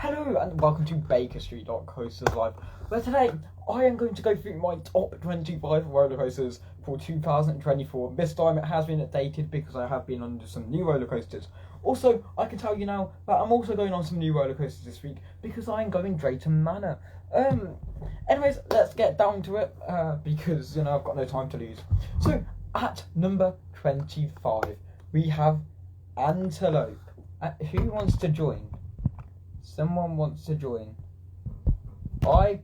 Hello and welcome to Bakerstreet.coasters live, where today I am going to go through my top 25 roller coasters for 2024. This time it has been updated because I have been on some new roller coasters. Also, I can tell you now that I'm also going on some new roller coasters this week because I am going Drayton Manor. Anyways, let's get down to it because I've got no time to lose. So at number 25 we have Antelope. Who wants to join? Someone wants to join. I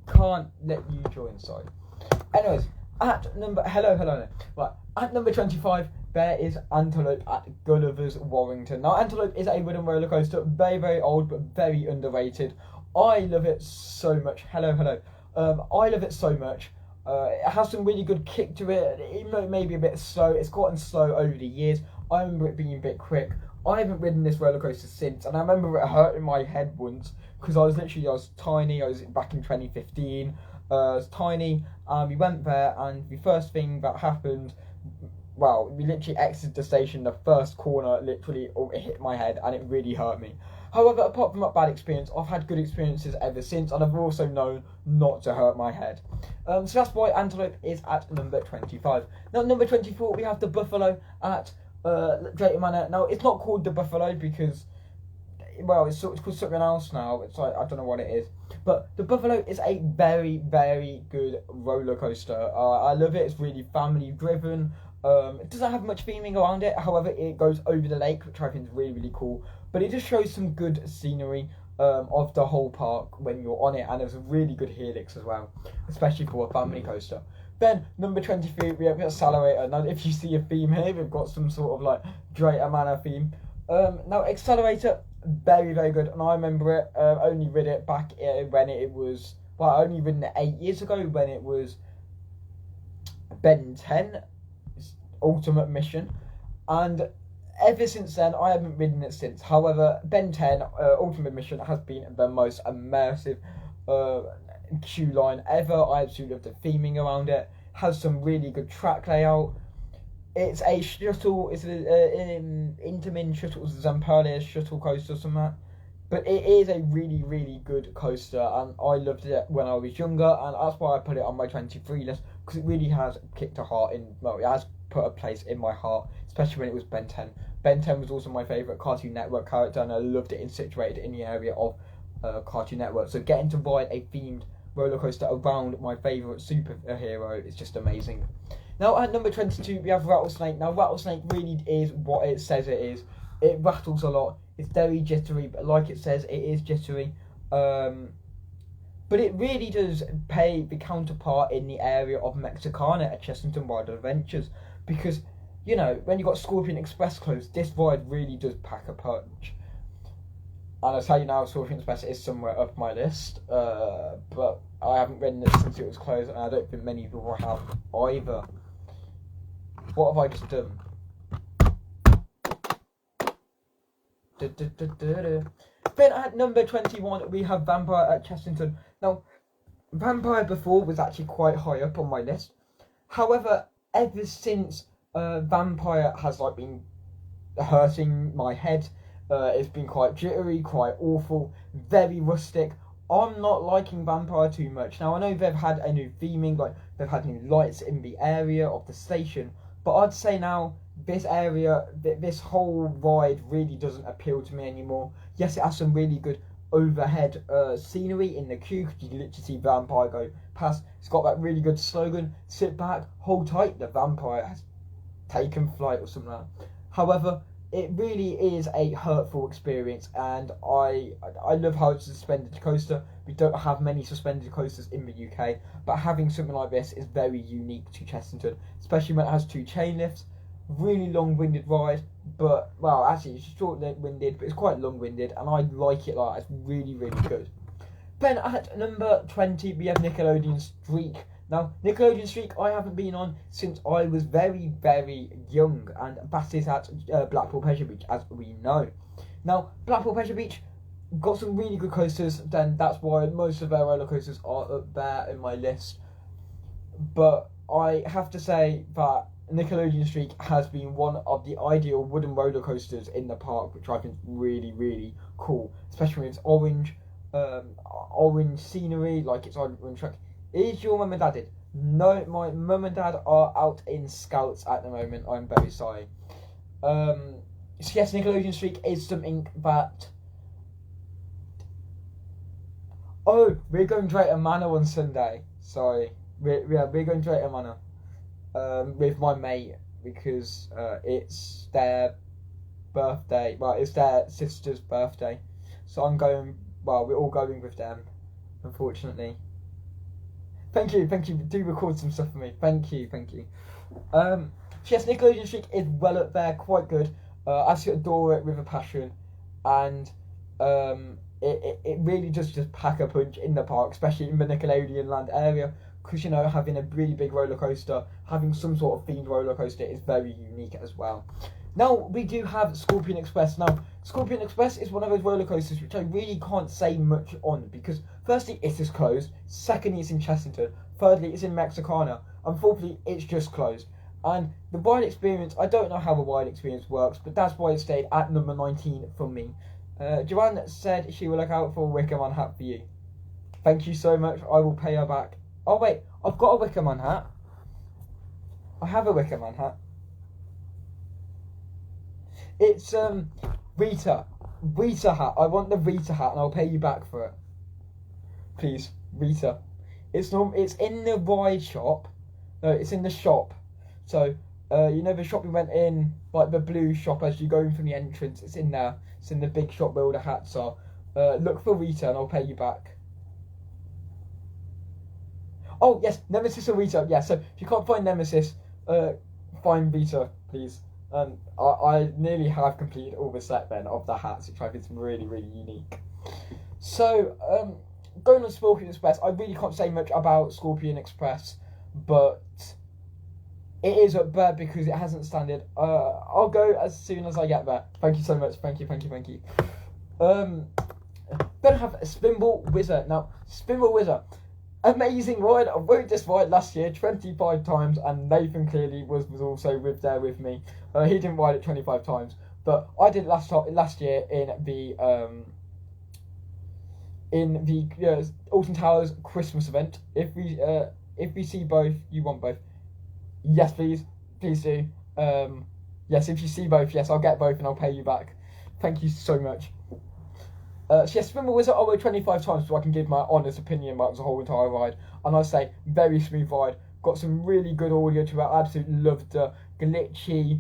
can't let you join, sorry. Anyways, at number... Hello. Right, at number 25, there is Antelope at Gulliver's Warrington. Now, Antelope is a wooden roller coaster, very, very old, but very underrated. I love it so much. Hello. I love it so much. It has some really good kick to it. It may be a bit slow. It's gotten slow over the years. I remember it being a bit quick. I haven't ridden this roller coaster since, and I remember it hurting my head once because I was tiny. I was back in 2015. I was tiny, and we went there, and the first thing that happened, we literally exited the station. The first corner, it hit my head, and it really hurt me. However, apart from that bad experience, I've had good experiences ever since, and I've also known not to hurt my head. So that's why Antelope is at number 25. Now, number 24, we have the Buffalo at Drayton Manor. Now, it's not called the Buffalo because, it's called something else now. It's like, I don't know what it is. But the Buffalo is a very, very good roller coaster. I love it. It's really family driven. It doesn't have much theming around it. However, it goes over the lake, which I think is really, really cool. But it just shows some good scenery of the whole park when you're on it. And there's a really good helix as well, especially for a family coaster. Then, number 23, we have Accelerator. Now, if you see a theme here, we've got some sort of like Drayton Manor theme. Now, Accelerator, very, very good. And I remember it, only rid it back when it was, I only ridden it 8 years ago when it was Ben 10, Ultimate Mission. And ever since then, I haven't ridden it since. However, Ben 10, Ultimate Mission has been the most immersive queue line ever. I absolutely love the theming around it. Has some really good track layout. It's a shuttle. It's an Intamin shuttle, Zamperla shuttle coaster or something like that. But it is a really, really good coaster, and I loved it when I was younger, and that's why I put it on my 23 list, because it really has kicked a heart in. It has put a place in my heart, especially when it was Ben 10. Ben 10 was also my favourite Cartoon Network character, and I loved it situated in the area of Cartoon Network. So getting to ride a themed roller coaster around my favourite superhero is just amazing. Now at number 22 we have Rattlesnake. Now Rattlesnake really is what it says it is. It rattles a lot. It's very jittery, but like it says, it is jittery. But it really does pay the counterpart in the area of Mexicana at Chessington Wild Adventures, because when you got Scorpion Express closed, this ride really does pack a punch. And I'll tell you now, Scorpion Express is somewhere up my list, but I haven't ridden it since it was closed, and I don't think many people have either. What have I just done? Then at number 21, we have Vampire at Chessington. Now, Vampire before was actually quite high up on my list. However, ever since Vampire has been hurting my head, it's been quite jittery, quite awful, very rustic. I'm not liking Vampire too much. Now, I know they've had a new theming, they've had new lights in the area of the station, but I'd say now, this area, this whole ride really doesn't appeal to me anymore. Yes, it has some really good overhead scenery in the queue, because you can literally see Vampire go past. It's got that really good slogan, sit back, hold tight, the Vampire has taken flight or something like that. However, it really is a hurtful experience, and I love how it's a suspended coaster. We don't have many suspended coasters in the UK, but having something like this is very unique to Chessington, especially when it has 2 chain lifts. Really long-winded ride, but actually it's short-winded, but it's quite long-winded, and I like it like that. It's really, really good. Then at number 20 we have Nickelodeon Streak. Now, Nickelodeon Streak I haven't been on since I was very, very young, and that is at Blackpool Pleasure Beach, as we know. Now, Blackpool Pleasure Beach got some really good coasters, then that's why most of their roller coasters are up there in my list. But I have to say that Nickelodeon Streak has been one of the ideal wooden roller coasters in the park, which I think is really, really cool, especially with its orange scenery, like it's on track. Is your mum and dad in? No, my mum and dad are out in Scouts at the moment. I'm very sorry. So yes, Nickelodeon Streak is something that. Oh, we're going to Drayton Manor on Sunday. Sorry, we're going to Drayton Manor with my mate because it's their birthday. Well, it's their sister's birthday, so I'm going. Well, we're all going with them, unfortunately. Thank you. Do record some stuff for me. Thank you. So yes, Nickelodeon Streak is well up there, quite good. I absolutely adore it with a passion, and it really does just pack a punch in the park, especially in the Nickelodeon Land area, because having a really big roller coaster, having some sort of themed roller coaster is very unique as well. Now we do have Scorpion Express. Now Scorpion Express is one of those roller coasters which I really can't say much on because firstly it is closed, secondly it's in Chessington, thirdly it's in Mexicana, and fourthly it's just closed. And the ride experience, I don't know how the ride experience works, but that's why it stayed at number 19 for me. Joanne said she will look out for a Wickerman hat for you. Thank you so much. I will pay her back. Oh wait, I've got a Wickerman hat. I have a Wickerman hat. It's Rita hat. I want the Rita hat, and I'll pay you back for it. Please, Rita. It's in the ride shop. No, it's in the shop. So the shop we went in, like the blue shop as you go in from the entrance. It's in there. It's in the big shop where all the hats are. Look for Rita, and I'll pay you back. Oh yes, Nemesis or Rita. Yeah. So if you can't find Nemesis, find Rita, please. I nearly have completed all the set then of the hats, which I think is really, really unique. So, going on Scorpion Express, I really can't say much about Scorpion Express, but it is up there because it hasn't standard. I'll go as soon as I get there. Thank you so much. Thank you. Then I have Spinball Wizard. Now, Spinball Wizard. Amazing ride. I rode this ride last year 25 times, and Nathan clearly was also there with me. He didn't ride it 25 times, but I did it last year in the Alton Towers Christmas event. If we see both, you want both? Yes, please do. Yes, if you see both, yes, I'll get both and I'll pay you back. Thank you so much. So yes, Spinball Wizard I rode 25 times so I can give my honest opinion about the whole entire ride. And I say, very smooth ride. Got some really good audio to it. I absolutely loved the glitchy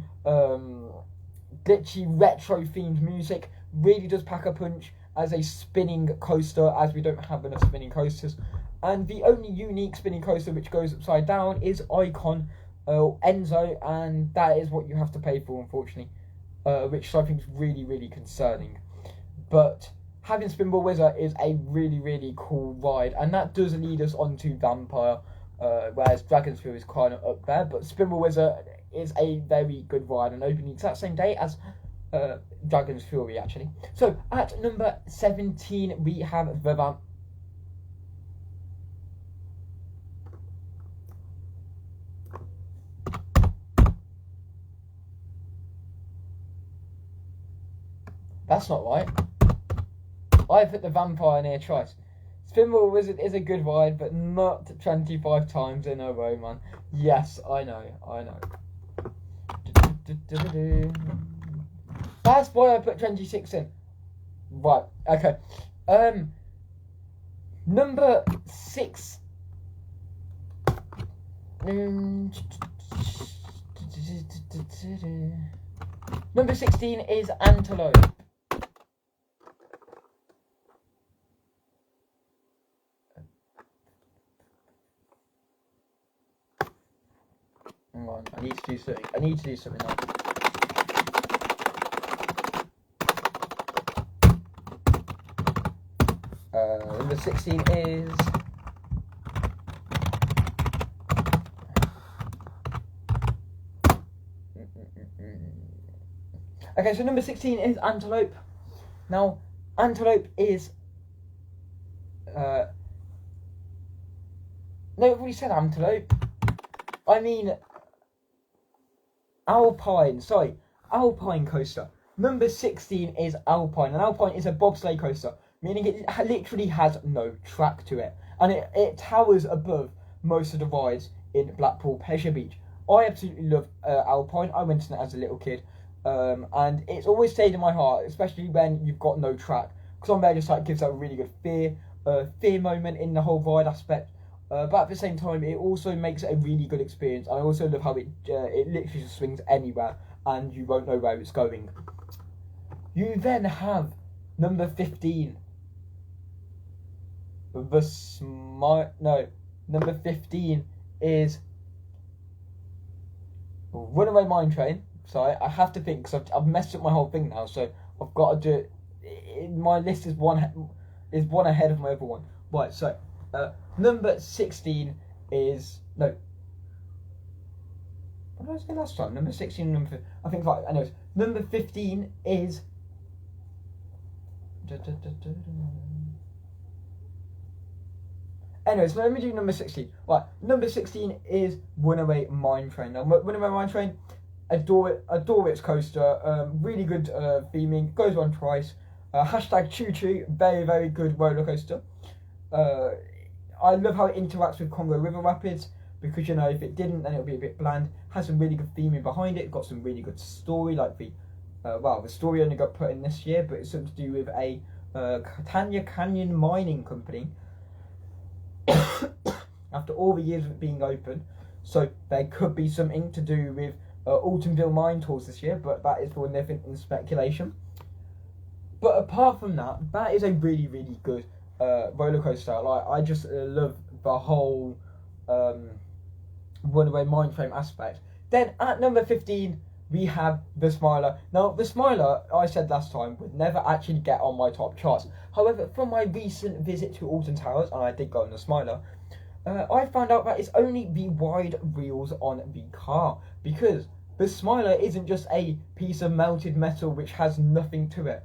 retro themed music. Really does pack a punch as a spinning coaster, as we don't have enough spinning coasters. And the only unique spinning coaster which goes upside down is Icon Enzo, and that is what you have to pay for, unfortunately. Which I think is really, really concerning. But having Spinball Wizard is a really, really cool ride, and that does lead us on to Vampire, whereas Dragon's Fury is kind of up there, but Spinball Wizard is a very good ride and opening the exact same day as Dragon's Fury, actually. So, at number 17, we have the That's not right. I put the Vampire near twice. Spinball Wizard is a good ride, but not 25 times in a row, man. Yes, I know. That's why I put 26 in. Right, okay. Number 6. Number 16 is Antelope. Hang on, I need to do something now. Number 16 is okay, so number 16 is Antelope. Now, Antelope is no, we said Antelope. I mean Alpine coaster. Number 16 is Alpine, and Alpine is a bobsleigh coaster, meaning it literally has no track to it, and it towers above most of the rides in Blackpool Pleasure Beach. I absolutely love Alpine. I went on it as a little kid, and it's always stayed in my heart, especially when you've got no track, because on there just like gives that a really good fear moment in the whole ride aspect. But at the same time, it also makes it a really good experience. I also love how it literally just swings anywhere, and you won't know where it's going. You then have number 15. Number 15 is Runaway Mine Train. Sorry, I have to think because I've messed up my whole thing now. So I've got to do it. My list is one ahead of my other one. Right. So number 16 is no. What did I say last time? Number 16, I think right. Anyways, number 15 is. Anyways, let me do number 16. Right, number 16 is Runaway Mine Train. Now, Runaway Mine Train, adore its coaster. Really good theming. Goes on twice. Hashtag Choo Choo. Very, very good roller coaster. I love how it interacts with Congo River Rapids, because you know if it didn't, then it would be a bit bland. Has some really good theming behind it. Got some really good story, like the story only got put in this year, but it's something to do with a Catania Canyon mining company. After all the years of it being open, so there could be something to do with Altonville mine tours this year, but that is for nothing in speculation. But apart from that, that is a really, really good roller coaster. Like I just love the whole Runaway Mine Train aspect. Then at number 15 we have the Smiler. Now the Smiler, I said last time, would never actually get on my top charts. However, from my recent visit to Alton Towers, and I did go on the Smiler, I found out that it's only the wide wheels on the car, because the Smiler isn't just a piece of melted metal which has nothing to it.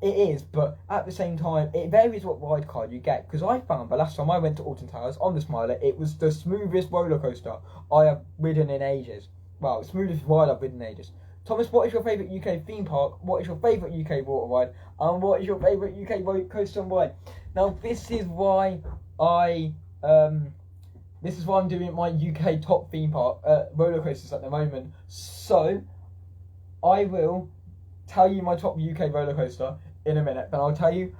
It is, but at the same time, it varies what ride card you get, because I found the last time I went to Alton Towers on the Smiler, it was the smoothest roller coaster I have ridden in ages. Well, smoothest ride I've ridden in ages. Thomas, what is your favourite UK theme park? What is your favourite UK water ride? And what is your favourite UK roller coaster and why? Now, this is why I'm doing my UK top theme park roller coasters at the moment. So, I will tell you my top UK roller coaster in a minute. Then I'll tell you.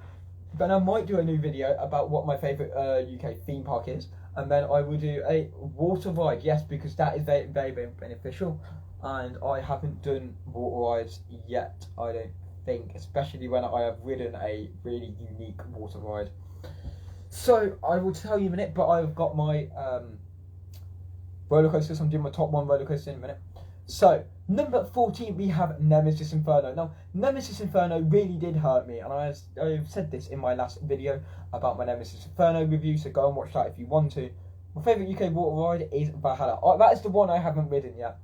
Then I might do a new video about what my favourite UK theme park is, and then I will do a water ride. Yes, because that is very, very, very beneficial, and I haven't done water rides yet, I don't think, especially when I have ridden a really unique water ride. So I will tell you in a minute, but I've got my roller coasters. I'm doing my top one roller coaster in a minute. So number 14 we have Nemesis Inferno. Now Nemesis Inferno really did hurt me, and I've said this in my last video about my Nemesis Inferno review, so go and watch that if you want to. My favourite UK water ride is Valhalla. That is the one I haven't ridden yet.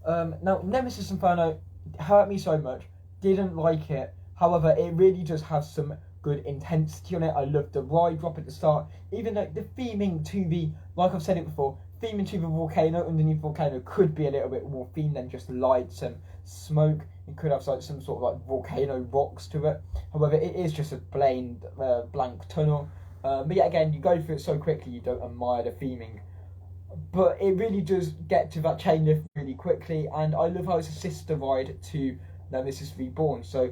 Now Nemesis Inferno hurt me so much, didn't like it. However, it really does have some good intensity on it. I love the ride drop at the start, even though the theming to the, like I've said it before, theming to the volcano underneath the volcano could be a little bit more themed than just lights and smoke. It could have like some sort of like volcano rocks to it. However, it is just a plain blank tunnel. But yet again, you go through it so quickly you don't admire the theming. But it really does get to that chain lift really quickly, and I love how it's a sister ride to Nemesis Reborn. So,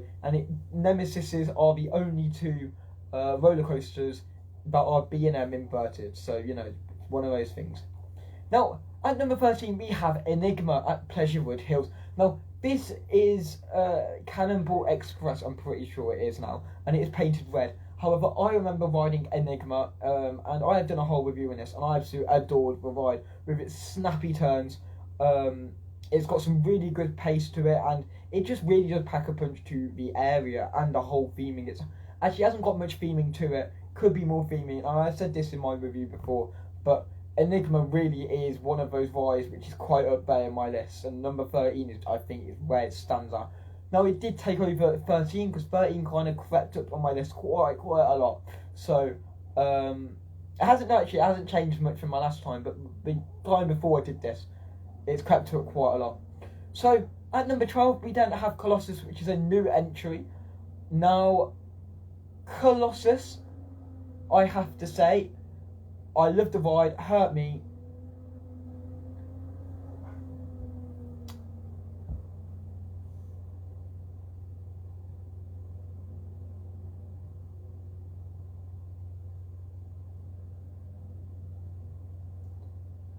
Nemesises are the only two roller coasters that are B&M inverted. So, you know, it's one of those things. Now, at number 13, we have Enigma at Pleasurewood Hills. Now, this is Cannonball Express, I'm pretty sure it is now, and it is painted red. However, I remember riding Enigma, and I have done a whole review on this, and I absolutely adored the ride with its snappy turns. It's got some really good pace to it, and it just really does pack a punch to the area and the whole theming. It actually hasn't got much theming to it, could be more theming, and I said this in my review before, but Enigma really is one of those rides which is quite up there in my list, and number 13 is, I think, is where it stands at. Now, it did take over 13, because 13 kind of crept up on my list quite a lot. So, it hasn't changed much from my last time, but the time before I did this, it's crept up quite a lot. So at number 12 we then have Colossus, which is a new entry. Now Colossus, I have to say, I love the ride. Hurt me.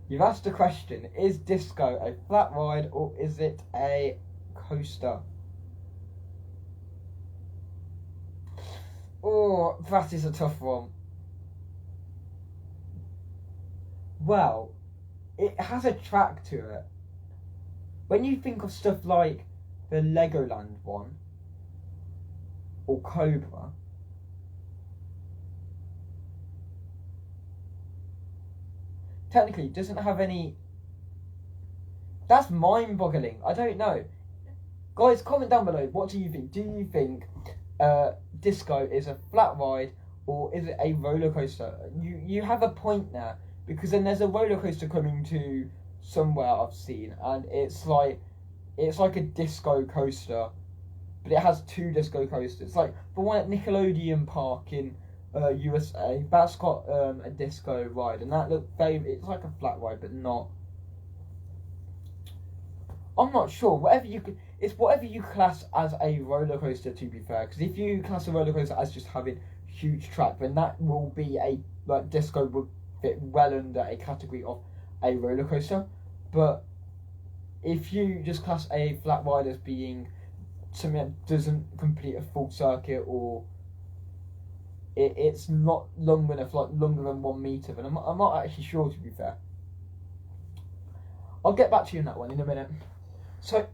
You've asked the question, is Disco a flat ride or is it a coaster? Oh, that is a tough one. Well, it has a track to it. When you think of stuff like the Legoland one or Cobra, technically it doesn't have any. That's mind-boggling. I don't know. Guys, comment down below. What do you think? Do you think Disco is a flat ride or is it a roller coaster? You have a point there, because then there's a roller coaster coming to somewhere I've seen, and it's like a disco coaster, but it has two disco coasters. Like the one at Nickelodeon Park in USA, that's got a disco ride, and that looked very. It's like a flat ride, but not. I'm not sure. It's whatever you class as a roller coaster. To be fair, because if you class a roller coaster as just having huge track, then that will be disco would fit well under a category of a roller coaster. But if you just class a flat ride as being something that doesn't complete a full circuit, or it's not long enough, like longer than 1 meter, then I'm not actually sure, to be fair. I'll get back to you on that one in a minute. So,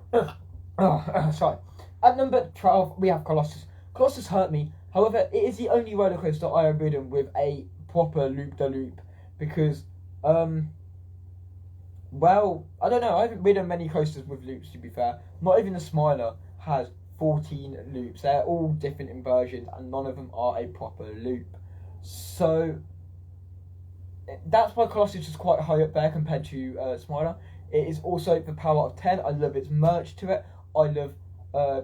sorry. At number 12, we have Colossus. Colossus hurt me. However, it is the only roller coaster I have ridden with a proper loop-de-loop, because, well, I don't know, I haven't ridden many coasters with loops, to be fair. Not even the Smiler has 14 loops. They're all different in versions, and none of them are a proper loop. So, that's why Colossus is quite high up there compared to Smiler. It is also the power of 10. I love its merch to it. I love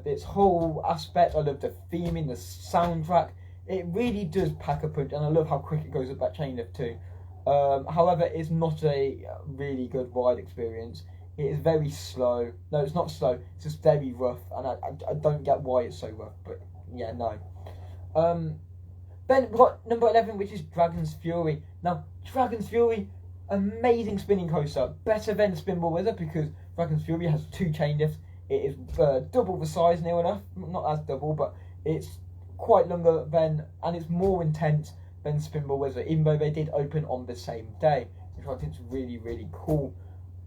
its whole aspect. I love the theming, the soundtrack. It really does pack a punch, and I love how quick it goes up that chain lift too. However, it's not a really good ride experience. It is very slow. No, it's not slow. It's just very rough, and I don't get why it's so rough. But yeah, no. Then we've got number 11, which is Dragon's Fury. Now, Dragon's Fury, amazing spinning coaster, better than Spinball Wizard, because Dragon's Fury has 2 chain lifts. It is double the size, near enough. Not as double, but it's quite longer than, and it's more intense than Spinball Wizard, even though they did open on the same day, which I think is really, really cool.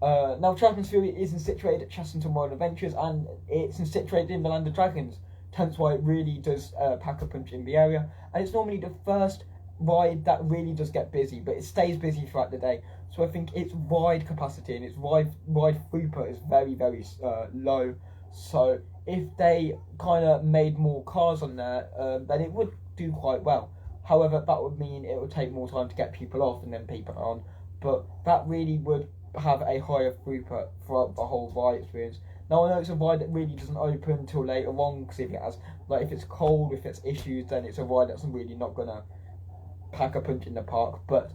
Now, Dragon's Fury is situated at Chessington World Adventures, and it's situated in the Land of Dragons, hence why it really does pack a punch in the area. And it's normally the first ride that really does get busy, but it stays busy throughout the day. So I think its ride capacity and its ride throughput is very, very low. So if they kind of made more cars on there, then it would do quite well. However, that would mean it would take more time to get people off and then people on. But that really would have a higher throughput throughout the whole ride experience. Now, I know it's a ride that really doesn't open until later on, because if it has, like, if it's cold, if it's issues, then it's a ride that's really not gonna pack a punch in the park. But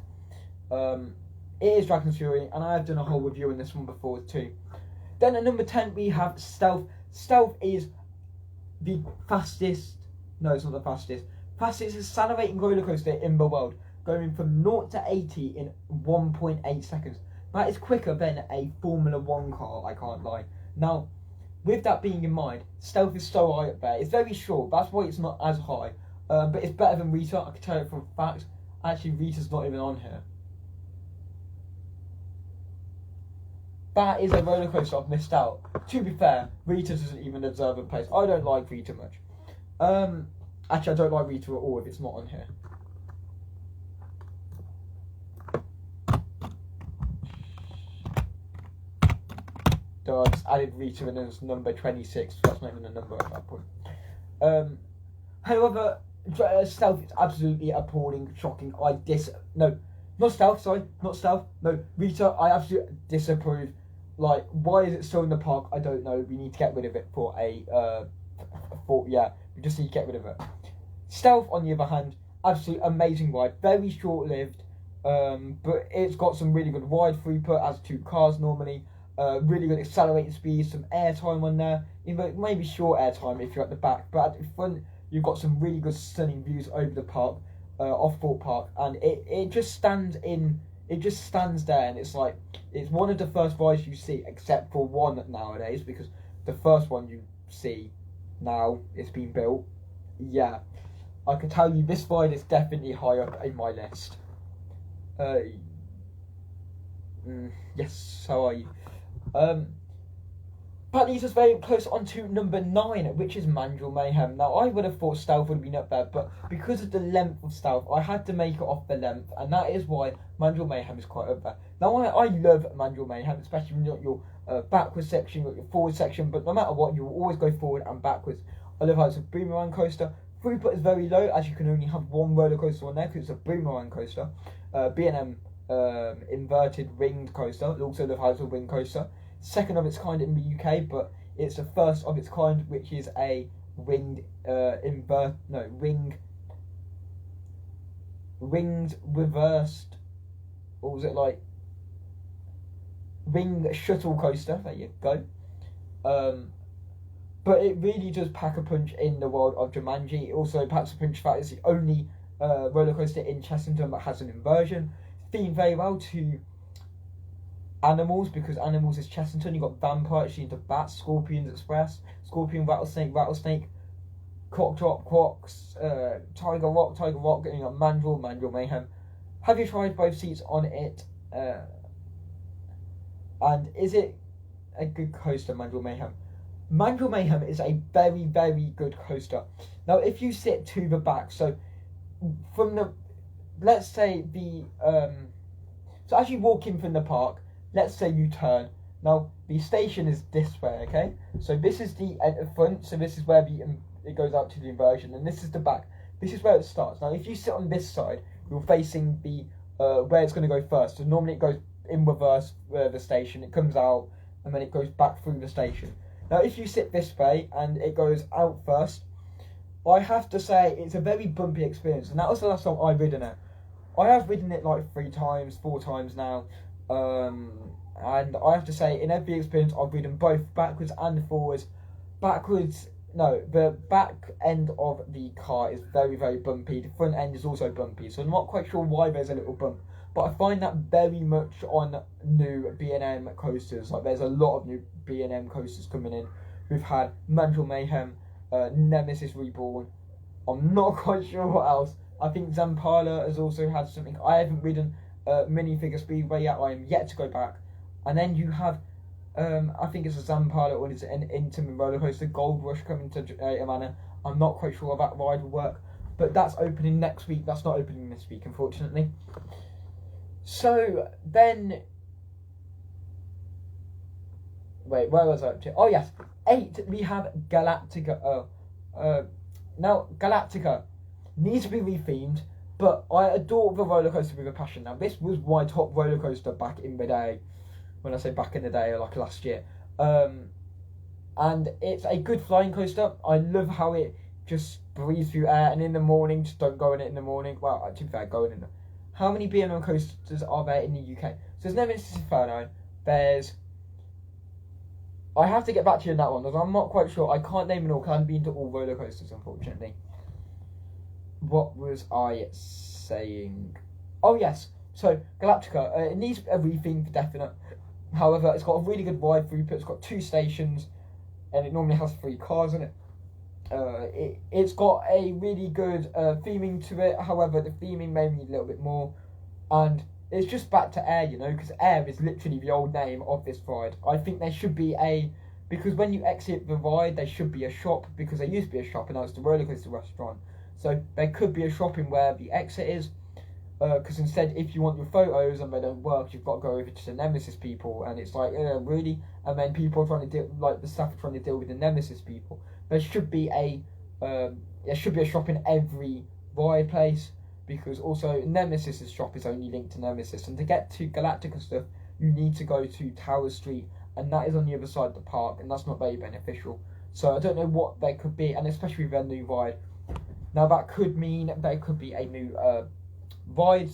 it is Dragon's Fury, and I have done a whole review on this one before too. Then at number 10 we have Stealth. Stealth is the fastest. No, it's not the fastest. Fastest accelerating roller coaster in the world, going from 0 to 80 in 1.8 seconds. That is quicker than a Formula 1 car, I can't lie. Now, with that being in mind, Stealth is so high up there. It's very short, that's why it's not as high. But it's better than Rita, I can tell you for a fact. Actually, Rita's not even on here. That is a roller coaster I've missed out. To be fair, Rita doesn't even deserve a place. I don't like Rita much. Actually, I don't like Rita at all if it's not on here. So I just added Rita in as number 26, so that's not even a number at that point. However, Stealth is absolutely appalling, shocking. No, not Stealth, sorry, not Stealth. No, Rita, I absolutely disapprove. like, why is it still in the park? I don't know. We need to get rid of it we just need to get rid of it. Stealth, on the other hand, absolutely amazing ride. Very short-lived, but it's got some really good ride throughput, as 2 cars normally. Really good accelerating speed, some airtime on there. Even maybe short airtime if you're at the back, but at the front you've got some really good stunning views over the park, off Thorpe Park, and it just stands there, and it's like, it's one of the first rides you see, except for one nowadays, because the first one you see now, it's been built. Yeah, I can tell you this ride is definitely high up in my list. Yes, how are you? That leads us very close on to number 9, which is Mandrill Mayhem. Now, I would have thought Stealth would have been up there, but because of the length of Stealth, I had to make it off the length, and that is why Mandrill Mayhem is quite up there. Now, I love Mandrill Mayhem, especially when you've got your backwards section, you've got your forward section, but no matter what, you will always go forward and backwards. I love how it's a boomerang coaster. Throughput is very low, as you can only have one roller coaster on there, because it's a boomerang coaster. B&M inverted ringed coaster. I also love how it's a ring coaster. Second of its kind in the UK, but it's the first of its kind, which is a ringed ringed reversed, or was it like ring shuttle coaster? There you go. But it really does pack a punch in the world of Jumanji. It also packs a punch that it's the only roller coaster in Chessington that has an inversion. Themed very well to animals, because animals is Chessington. You've got vampire, actually into bats, scorpions express, scorpion, rattlesnake, croc drop, crocs, tiger rock, and you got Mandrill Mayhem. Have you tried both seats on it? And is it a good coaster, Mandrill Mayhem? Mandrill Mayhem is a very, very good coaster. Now, if you sit to the back, so from the, let's say so as you walk in from the park, let's say you turn. Now, the station is this way, okay? So this is the front, so this is where it goes out to the inversion, and this is the back. This is where it starts. Now, if you sit on this side, you're facing the where it's going to go first. So normally it goes in reverse, the station, it comes out, and then it goes back through the station. Now, if you sit this way, and it goes out first, I have to say, it's a very bumpy experience, and that was the last time I've ridden it. I have ridden it like 3 times, 4 times now, and I have to say, in every experience, I've ridden both backwards and forwards. The back end of the car is very, very bumpy. The front end is also bumpy, so I'm not quite sure why there's a little bump. But I find that very much on new B&M coasters. Like, there's a lot of new B&M coasters coming in. We've had Mandrill Mayhem, Nemesis Reborn. I'm not quite sure what else. I think Zampala has also had something. I haven't ridden Minifigure Speedway yet. I am yet to go back. And then you have, I think it's a Zampala, or is it an Intamin roller coaster, Gold Rush, coming to Manor. I'm not quite sure how that ride will work. But that's opening next week. That's not opening this week, unfortunately. So then, wait, where was I up to? Oh yes, 8, we have Galactica. Now, Galactica needs to be rethemed, but I adore the roller coaster with a passion. Now, this was my top roller coaster back in the day. When I say back in the day, like last year. And it's a good flying coaster. I love how it just breathes through air, and in the morning, just don't go in it in the morning. Well, to be fair, go in it. How many B&M coasters are there in the UK? So there's Nemesis Inferno. I have to get back to you on that one, because I'm not quite sure. I can't name it all, because I haven't been to all roller coasters, unfortunately. What was I saying? Oh, yes. So, Galactica. It needs a retheme for definite. However, it's got a really good ride throughput. It's got 2 stations, and it normally has 3 cars in it. It's got a really good theming to it. However, the theming may need a little bit more, and it's just back to Air, you know, because Air is literally the old name of this ride. I think there should be because when you exit the ride, there should be a shop, because there used to be a shop, and now it's the roller coaster restaurant. So there could be a shop in where the exit is, because instead, if you want your photos and they don't work, you've got to go over to the Nemesis people, and it's like, really? And then people are trying to deal, like the staff are trying to deal with the Nemesis people. There should be a shop in every ride place, because also Nemesis's shop is only linked to Nemesis, and to get to Galactica stuff, you need to go to Tower Street and that is on the other side of the park, and that's not very beneficial. So I don't know what there could be, and especially with their new ride. Now that could mean there could be a new ride.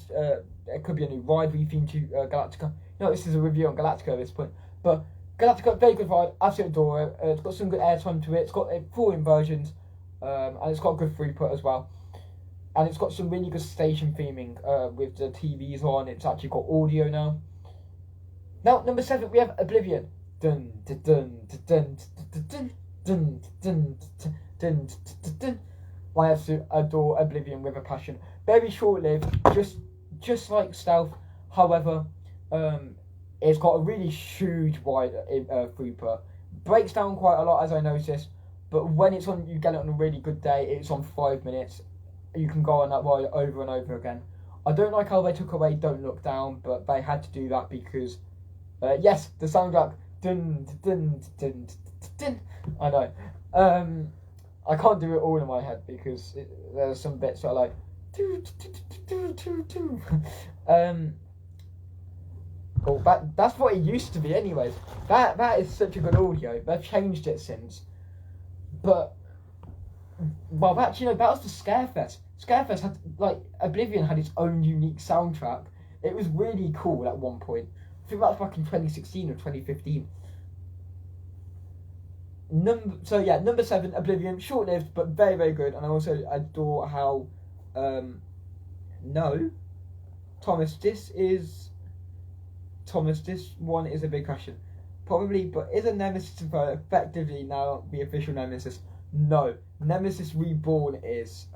It could be a new ride rethemed to Galactica. This is a review on Galactica at this point, but Galactica, very good ride, absolutely adore it. It's got some good airtime to it. It's got 4 inversions, and it's got good throughput as well. And it's got some really good station theming with the TVs on. It's actually got audio now. Now, number 7, we have Oblivion. Dun dun dun dun dun dun dun dun dun. I absolutely adore Oblivion with a passion. Very short-lived, just like Stealth. However, it's got a really huge wide throughput. Breaks down quite a lot, as I noticed. But when it's on, you get it on a really good day. It's on 5 minutes. You can go on that ride over and over again. I don't like how they took away Don't Look Down, but they had to do that because, yes, the soundtrack. Dun, dun, dun, dun, dun, dun. I know. I can't do it all in my head because there's some bits that are like. Well, that's what it used to be, anyways. That is such a good audio. They've changed it since, but. Well, actually, no, that was the Scarefest. Scarefest had, Oblivion had its own unique soundtrack. It was really cool at one point. I think that was back in 2016 or 2015. Number 7, Oblivion, short-lived, but very, very good. And I also adore how, Thomas, this one is a big question. Probably, but is a Nemesis effectively now the official Nemesis? No, Nemesis Reborn is,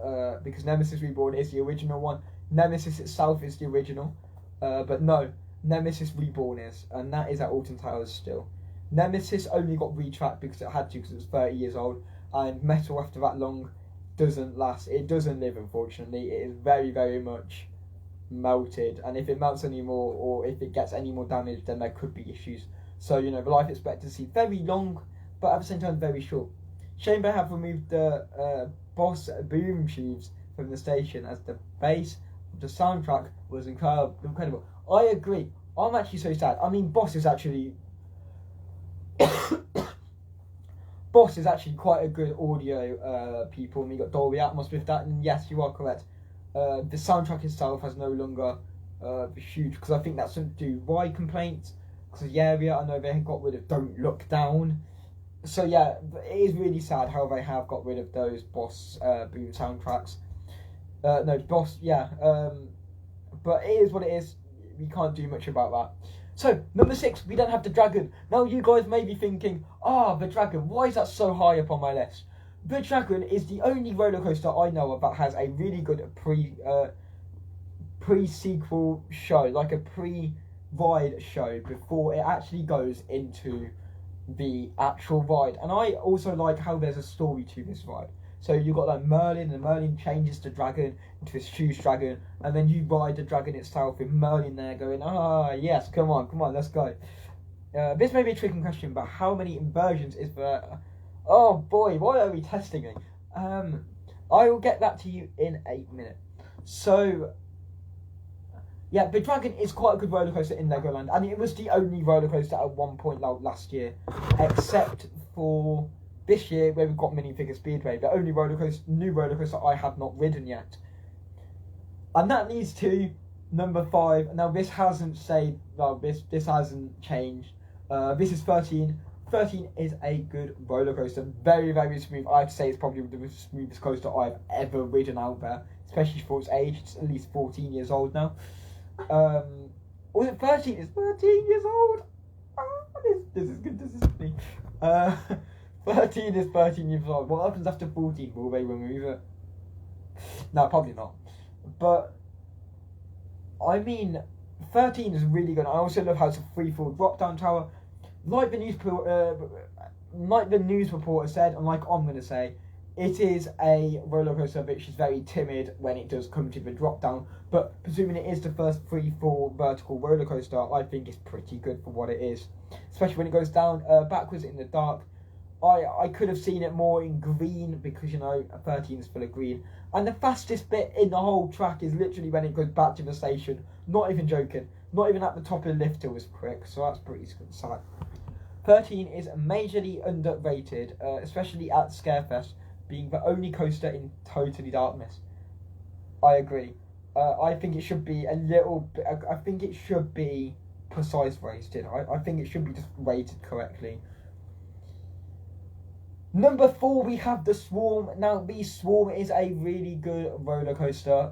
because Nemesis Reborn is the original one. Nemesis itself is the original, but no, Nemesis Reborn is, and that is at Alton Towers still. Nemesis only got retracked because it had to, because it was 30 years old, and metal after that long doesn't last. It doesn't live, unfortunately. It is very, very much melted, and if it melts anymore, or if it gets any more damage, then there could be issues. So, the life expectancy very long, but at the same time very short. Shame they have removed the Boss boom tubes from the station, as the bass of the soundtrack was incredible. I agree. I'm actually so sad. I mean, Boss is actually quite a good audio people. And we got Dolby Atmos with that, and yes, you are correct. The soundtrack itself has no longer huge, because I think that's something to do with wide complaints. Because the area, I know they got rid of Don't Look Down. So yeah, it is really sad how they have got rid of those Boss boom soundtracks. But it is what it is. We can't do much about that. So, number 6, we don't have the Dragon. Now you guys may be thinking, the Dragon, why is that so high up on my list? The Dragon is the only roller coaster I know of that has a really good pre-sequel show, like a pre-ride show before it actually goes into the actual ride. And I also like how there's a story to this ride. So you've got Merlin, and Merlin changes the dragon into this huge dragon, and then you ride the dragon itself with Merlin there going, yes, come on, let's go. This may be a tricky question, but how many inversions is there? Oh boy, why are we testing me? I will get that to you in a minute. So yeah, the Dragon is quite a good roller coaster in Legoland, and it was the only roller coaster at one point last year, except for this year where we've got Minifigure Speedway, the only new roller coaster I have not ridden yet. And that leads to number 5. Now this hasn't this hasn't changed. This is 13. 13 is a good roller coaster, very, very smooth. I'd say it's probably the smoothest coaster I've ever ridden out there, especially for its age. It's at least 14 years old now. Was it 13? It's 13 years old. This is good. This is me. 13 is 13 years old. What happens after 14? Will they remove it? No, probably not. But I mean, 13 is really good. I also love how it's a free-fall drop-down tower. Like the news reporter said, and like I'm going to say, it is a roller coaster which is very timid when it does come to the drop down, but presuming it is the first free-fall vertical roller coaster, I think it's pretty good for what it is. Especially when it goes down backwards in the dark. I could have seen it more in green because, 13 is full of green. And the fastest bit in the whole track is literally when it goes back to the station. Not even joking. Not even at the top of the lift it was quick, so that's pretty sad. 13 is majorly underrated, especially at Scarefest, being the only coaster in totally darkness. I agree. I think it should be a little bit. I think it should be precise rated. I think it should be just rated correctly. Number 4, we have the Swarm. Now, the Swarm is a really good roller coaster.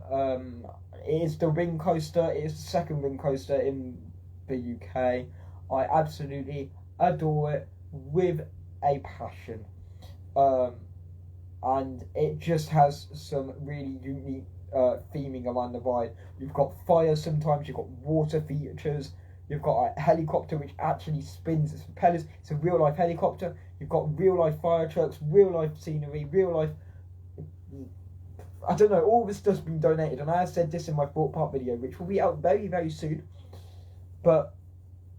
It is the ring coaster. It is the second ring coaster in the UK. I absolutely adore it with a passion. And it just has some really unique theming around the ride. You've got fire sometimes, you've got water features, you've got a helicopter which actually spins its propellers. It's a real life helicopter. You've got real life fire trucks, real life scenery, real life, I don't know, all this stuff's been donated, and I have said this in my thought part video, which will be out very, very soon. But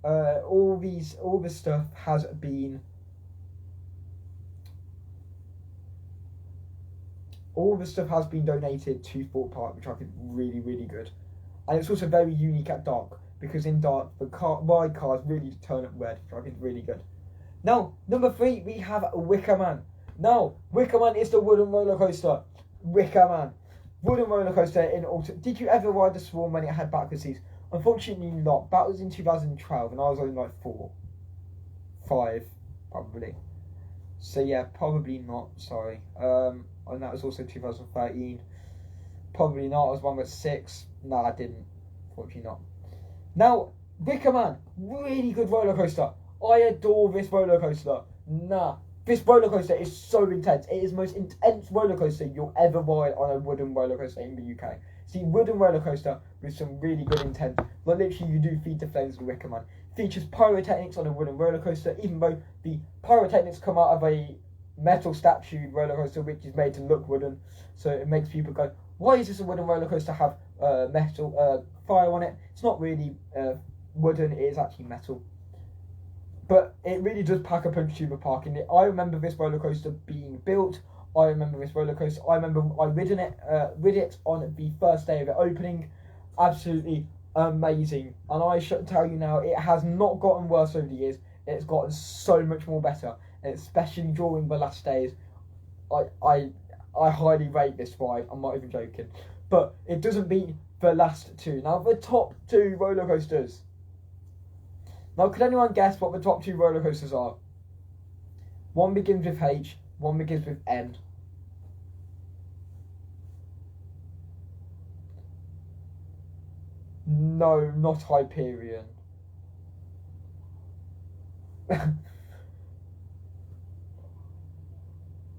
all this stuff has been donated to Thought Park, which I think is really, really good. And it's also very unique at dark, because in dark the ride cars really turn up red, which I think is really good. Now, number 3, we have Wicker Man. Now, Wicker Man is the wooden roller coaster. Wicker Man, wooden roller coaster in autumn. Did you ever ride the Swarm when it had backwards seats? Unfortunately not. That was in 2012, and I was only like 4, 5, probably. So yeah, probably not. Sorry. And that was also 2013. Probably not. I was one with 6. No, I didn't. Unfortunately not. Now, Wicker Man, really good roller coaster. I adore this roller coaster. This roller coaster is so intense. It is the most intense roller coaster you'll ever ride on a wooden roller coaster in the UK. See, wooden roller coaster with some really good intent. Like literally, you do feed the flames with Wicker Man. Features pyrotechnics on a wooden roller coaster, even though the pyrotechnics come out of a metal statue roller coaster which is made to look wooden. So it makes people go, why is this a wooden roller coaster have metal fire on it? It's not really wooden, it is actually metal. But it really does pack a punch to the park in it. I remember this roller coaster being built. I remember this roller coaster. I remember I rid it on the first day of it opening. Absolutely amazing. And I should tell you now, it has not gotten worse over the years. It's gotten so much more better, and especially during the last days. I highly rate this ride. I'm not even joking. But it doesn't beat the last 2. Now, the top 2 roller coasters. Now, could anyone guess what the top 2 roller coasters are? One begins with H, one begins with N. No, not Hyperion.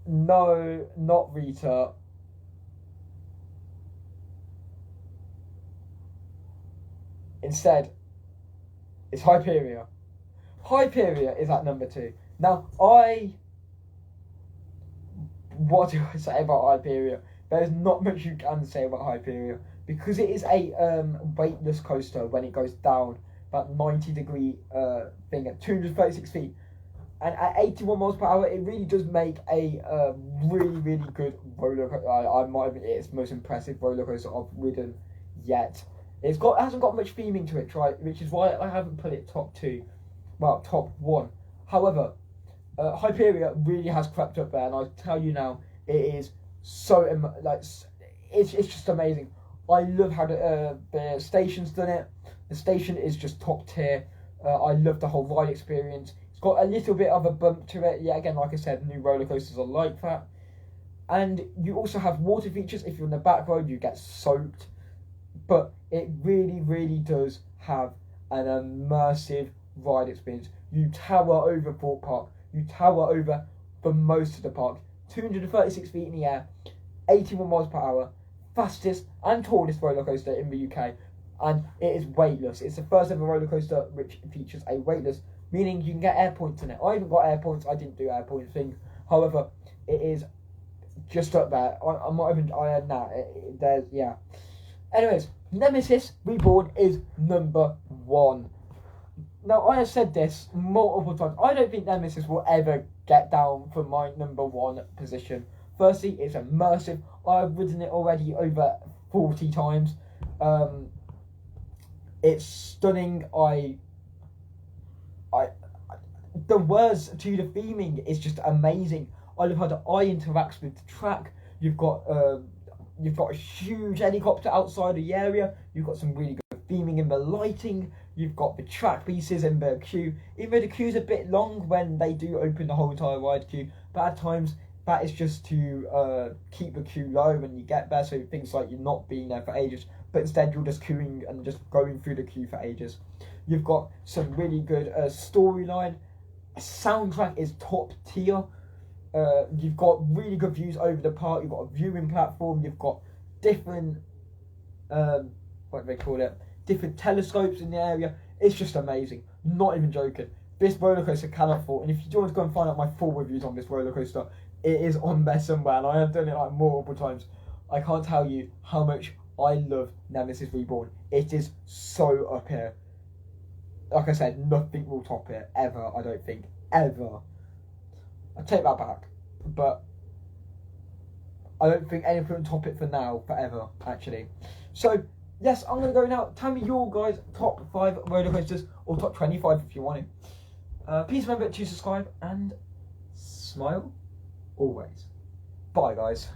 No, not Rita. Instead, it's Hyperia. Hyperia is at number 2. Now, what do I say about Hyperia? There's not much you can say about Hyperia, because it is a weightless coaster when it goes down that 90-degree thing at 236 feet. And at 81 miles per hour, it really does make a really, really good roller coaster. I might admit it's the most impressive roller coaster I've ridden yet. It hasn't got much theming to it, right? Which is why I haven't put it top 2. Well, top 1. However, Hyperia really has crept up there, and I tell you now, it is so it's just amazing. I love how the station's done it. The station is just top tier. I love the whole ride experience. It's got a little bit of a bump to it. Yeah, again, like I said, new roller coasters are like that. And you also have water features. If you're on the back road, you get soaked. But it really, really does have an immersive ride experience. You tower over Thought Park. You tower over the most of the park. 236 feet in the air, 81 miles per hour, fastest and tallest roller coaster in the UK. And it is weightless. It's the first ever roller coaster which features a weightless, meaning you can get air points in it. I haven't got air points. I didn't do air points thing. However, it is just up there. I'm not even. There's yeah. Anyways, Nemesis Reborn is number 1. Now, I have said this multiple times. I don't think Nemesis will ever get down from my number 1 position. Firstly, it's immersive. I've ridden it already over 40 times. It's stunning. the words to the theming is just amazing. I love how the eye interacts with the track. You've got a huge helicopter outside the area. You've got some really good theming in the lighting. You've got the track pieces and the queue. Even though the queue's a bit long when they do open the whole entire ride queue, but at times that is just to keep the queue low when you get there, so things like you're not being there for ages, but instead you're just queuing and just going through the queue for ages. You've got some really good storyline. Soundtrack is top tier. You've got really good views over the park. You've got a viewing platform. You've got different what do they call it? Different telescopes in the area. It's just amazing. Not even joking. This roller coaster cannot fault. And if you do want to go and find out my full reviews on this roller coaster, it is on there somewhere, and I have done it like multiple times. I can't tell you how much I love Nemesis Reborn. It is so up here. Like I said, nothing will top it ever. I don't think ever. I take that back, but I don't think anything will top it for now, forever, actually. So, yes, I'm going to go now. Tell me your guys' top 5 roller coasters, or top 25 if you want to. Please remember to subscribe and smile always. Bye, guys.